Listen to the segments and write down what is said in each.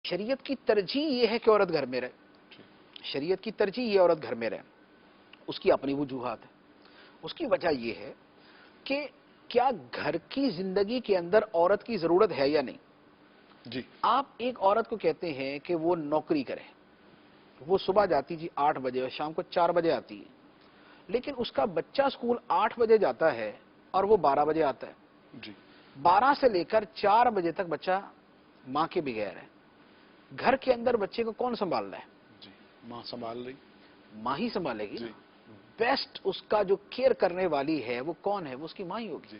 شریعت کی ترجیح یہ ہے کہ عورت گھر میں رہے. شریعت کی ترجیح یہ عورت گھر میں رہے. اس کی اپنی وجوہات ہے. اس کی وجہ یہ ہے کہ کیا گھر کی زندگی کے اندر عورت کی ضرورت ہے یا نہیں. جی آپ ایک عورت کو کہتے ہیں کہ وہ نوکری کرے, وہ صبح جاتی جی 8 بجے اور شام کو 4 بجے آتی ہے, لیکن اس کا بچہ اسکول 8 بجے جاتا ہے اور وہ 12 بجے آتا ہے. جی 12 سے لے کر 4 بجے تک بچہ ماں کے بغیر ہے. گھر کے اندر بچے کو کون سنبھال رہا ہے؟ جی ماں سنبھال رہی. ماں ہی سنبھالے گی. جی بیسٹ اس کا جو کیئر کرنے والی ہے وہ کون ہے؟ وہ اس کی ماں ہی ہوگی. جی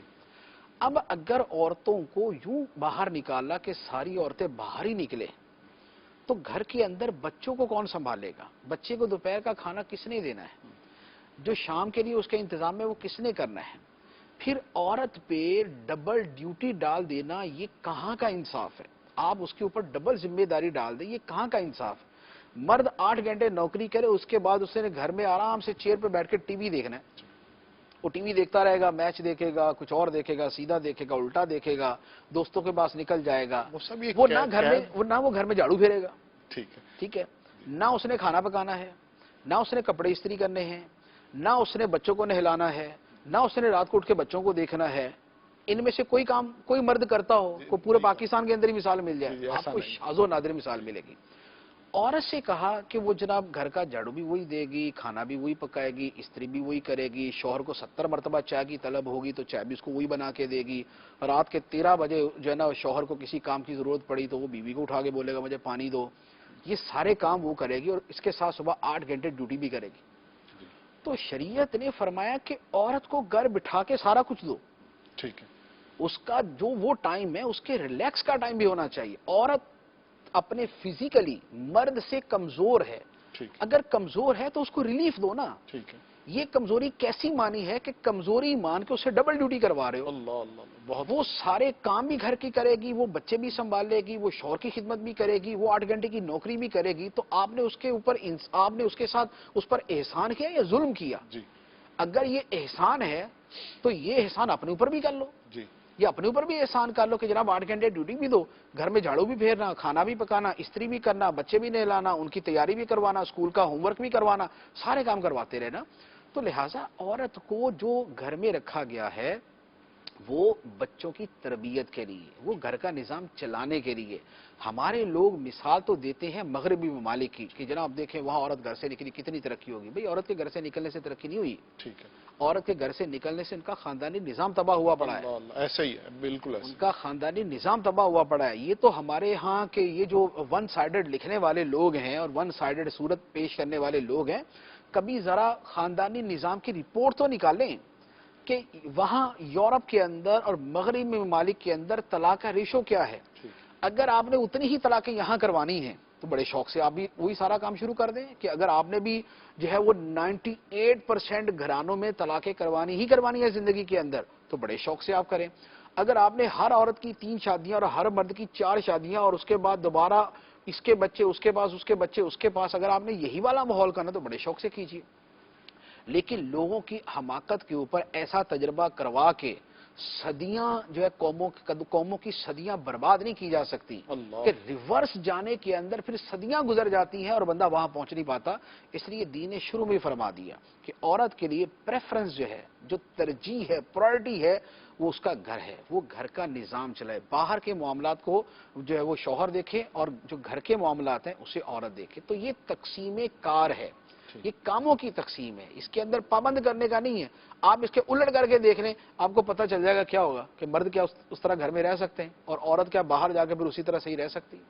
اب اگر عورتوں کو یوں باہر نکالا کہ ساری عورتیں باہر ہی نکلے تو گھر کے اندر بچوں کو کون سنبھالے گا؟ بچے کو دوپہر کا کھانا کس نے دینا ہے؟ جو شام کے لیے اس کا انتظام ہے وہ کس نے کرنا ہے؟ پھر عورت پہ ڈبل ڈیوٹی ڈال دینا یہ کہاں کا انصاف ہے؟ آپ اس کے اوپر ڈبل ذمہ داری ڈال دیں, یہ کہاں کا انصاف ہے؟ مرد 8 گھنٹے نوکری کرے, اس کے بعد اس نے گھر میں آرام سے چیئر پہ بیٹھ کے ٹی وی دیکھنا ہے. وہ ٹی وی دیکھتا رہے گا, میچ دیکھے گا, کچھ اور دیکھے گا, سیدھا دیکھے گا, الٹا دیکھے گا, دوستوں کے پاس نکل جائے گا. وہ نہ وہ گھر میں جھاڑو پھیرے گا. ٹھیک ہے, نہ اس نے کھانا پکانا ہے, نہ اس نے کپڑے استری کرنے ہیں, نہ اس نے بچوں کو نہلانا ہے, نہ اس نے رات کو اٹھ کے بچوں کو دیکھنا ہے. ان میں سے کوئی کام کوئی مرد کرتا ہو, کوئی پورے پاکستان کے اندر ہی مثال مل جائے, آپ کو شاذ و نادر مثال ملے گی. عورت سے کہا کہ وہ جناب گھر کا جھاڑو بھی وہی دے گی, کھانا بھی وہی پکائے گی, استری بھی وہی کرے گی, شوہر کو 70 مرتبہ چائے کی طلب ہوگی تو چائے بھی اس کو وہی بنا کے دے گی. رات کے 13 بجے جو ہے نا شوہر کو کسی کام کی ضرورت پڑی تو وہ بیوی کو اٹھا کے بولے گا مجھے پانی دو. یہ سارے کام وہ کرے گی اور اس کے ساتھ صبح 8 گھنٹے ڈیوٹی بھی کرے گی. تو شریعت نے فرمایا کہ عورت کو گھر بٹھا کے سارا کچھ دو. ٹھیک ہے, اس کا جو وہ ٹائم ہے اس کے ریلیکس کا ٹائم بھی ہونا چاہیے. عورت اپنے فزیکلی مرد سے کمزور ہے, اگر کمزور ہے تو اس کو ریلیف دو نا. ٹھیک ہے. یہ کمزوری کیسی مانی ہے کہ کمزوری مان کے اسے ڈبل ڈیوٹی کروا رہے ہو. اللہ اللہ, بہت. وہ سارے کام بھی گھر کی کرے گی, وہ بچے بھی سنبھال لے گی, وہ شوہر کی خدمت بھی کرے گی, وہ 8 گھنٹے کی نوکری بھی کرے گی. تو آپ نے اس کے اوپر آپ نے اس کے ساتھ اس پر احسان کیا یا ظلم کیا؟ جی اگر یہ احسان ہے تو یہ احسان اپنے اوپر بھی کر لو. جی یہ اپنے اوپر بھی احسان کر لو کہ جناب 8 گھنٹے ڈیوٹی بھی دو, گھر میں جھاڑو بھی پھیرنا, کھانا بھی پکانا, استری بھی کرنا, بچے بھی نہلانا, ان کی تیاری بھی کروانا, اسکول کا ہوم ورک بھی کروانا, سارے کام کرواتے رہنا. تو لہٰذا عورت کو جو گھر میں رکھا گیا ہے وہ بچوں کی تربیت کے لیے, وہ گھر کا نظام چلانے کے لیے. ہمارے لوگ مثال تو دیتے ہیں مغربی ممالک کی کہ جناب دیکھیں وہاں عورت گھر سے نکلی کتنی ترقی ہوگی. بھئی عورت کے گھر سے نکلنے سے ترقی نہیں ہوئی. ٹھیک ہے. عورت کے گھر سے نکلنے سے ان کا خاندانی نظام تباہ ہوا پڑا ہے. ایسا ہی ہے, بالکل ایسا. ان کا خاندانی نظام تباہ ہوا پڑا ہے. یہ تو ہمارے ہاں کے یہ جو ون سائیڈڈ لکھنے والے لوگ ہیں اور ون سائیڈڈ صورت پیش کرنے والے لوگ ہیں, کبھی ذرا خاندانی نظام کی رپورٹ تو نکالیں کہ وہاں یورپ کے اندر اور مغربی ممالک کے اندر طلاق کا ریشو کیا ہے. اگر آپ نے اتنی ہی طلاقیں یہاں کروانی ہیں تو بڑے شوق سے آپ بھی وہی سارا کام شروع کر دیں کہ اگر آپ نے بھی جو ہے وہ 98% گھرانوں میں طلاقیں کروانی ہی کروانی ہے زندگی کے اندر تو بڑے شوق سے آپ کریں. اگر آپ نے ہر عورت کی 3 شادیاں اور ہر مرد کی 4 شادیاں اور اس کے بعد دوبارہ اس کے بچے اس کے پاس اس کے بچے اس کے پاس, اگر آپ نے یہی والا ماحول کرنا تو بڑے شوق سے کیجیے. لیکن لوگوں کی حماقت کے اوپر ایسا تجربہ کروا کے صدیاں جو ہے قوموں کی صدیاں برباد نہیں کی جا سکتی کہ ریورس جانے کے اندر پھر صدیاں گزر جاتی ہیں اور بندہ وہاں پہنچ نہیں پاتا. اس لیے دین نے شروع میں فرما دیا کہ عورت کے لیے پریفرنس جو ہے, جو ترجیح ہے, پرائرٹی ہے, وہ اس کا گھر ہے. وہ گھر کا نظام چلائے, باہر کے معاملات کو جو ہے وہ شوہر دیکھے اور جو گھر کے معاملات ہیں اسے عورت دیکھے. تو یہ تقسیم کار ہے, یہ کاموں کی تقسیم ہے, اس کے اندر پابند کرنے کا نہیں ہے. آپ اس کے الٹ کر کے دیکھ لیں, آپ کو پتہ چل جائے گا کیا ہوگا کہ مرد کیا اس طرح گھر میں رہ سکتے ہیں اور عورت کیا باہر جا کے پھر اسی طرح صحیح رہ سکتی ہے.